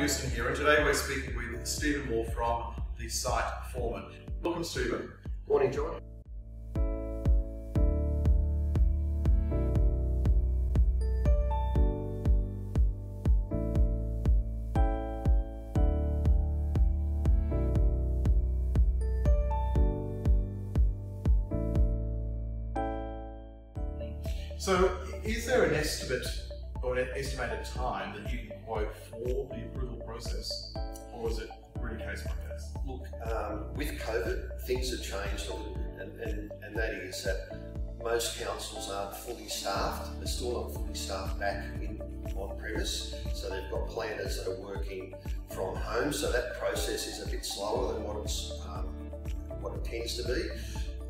Eussen here, and today we're speaking with Stephen Moore from the site Foreman. Welcome, Stephen. Morning, John. So, is there an estimate or an estimated time that you can quote for the approval process, or is it really case by case? Look, with COVID, things have changed a little bit, and that is that most councils aren't fully staffed. They're still not fully staffed back on premise, so they've got planners that are working from home. So that process is a bit slower than what it tends to be.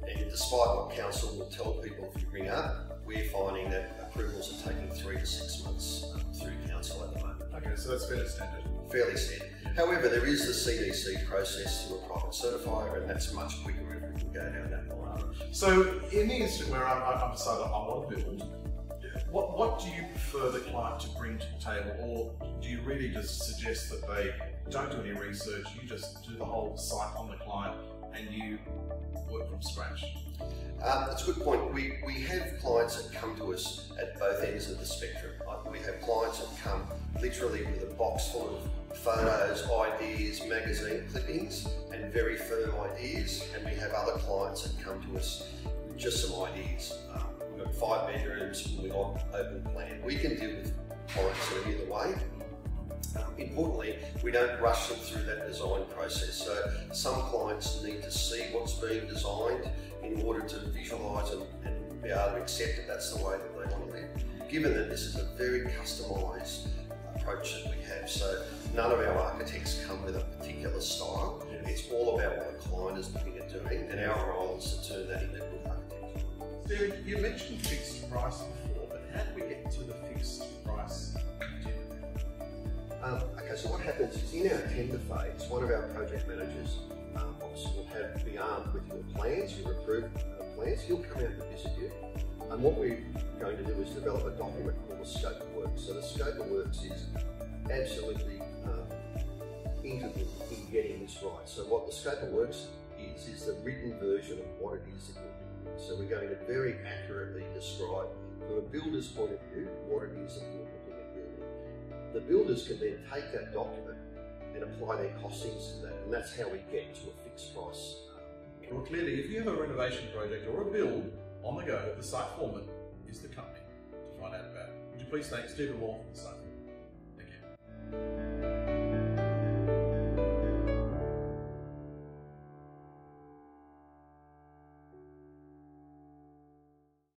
And despite what council will tell people if you ring up, we're finding that approvals are taking 3 to 6 months through council at the moment. Okay, so that's fairly standard. Fairly standard. However, there is the CDC process to a private certifier, and that's much quicker if we can go down that line. So, in the instant where I've decided I want to build, what do you prefer the client to bring to the table, or do you really just suggest that they don't do any research, you just do the whole site on the client and you work from scratch? That's a good point. We have clients that come to us at both ends of the spectrum. We have clients that come literally with a box full of photos, ideas, magazine clippings, and very firm ideas. And we have other clients that come to us with just some ideas. We've got 5 bedrooms, we've got open plan. We can deal with clients that are either way. Importantly, we don't rush them through that design process. So some clients need to see what's being designed in order to visualise and be able to accept that that's the way that they want to live. Given that this is a very customised approach that we have, so none of our architects come with a particular style. It's all about what the client is looking at doing, and our role is to turn that into good architecture. Stephen, you mentioned fixed price before, but how do we get to the fixed price? Okay, so what happens is in our tender phase, one of our project managers obviously will be armed with your plans, your approved plans. He'll come out and visit you. And what we're going to do is develop a document called the scope of works. So the scope of works is absolutely integral in getting this right. So what the scope of works is the written version of what it is that you're doing. So we're going to very accurately describe, from a builder's point of view, what it is that you're looking at building. The builders can then take that document and apply their costings to that, and that's how we get to a fixed price. Well, clearly, if you have a renovation project or a build on the go, the site Foreman is the company to find out about. Would you please thank Stephen Moore from the site?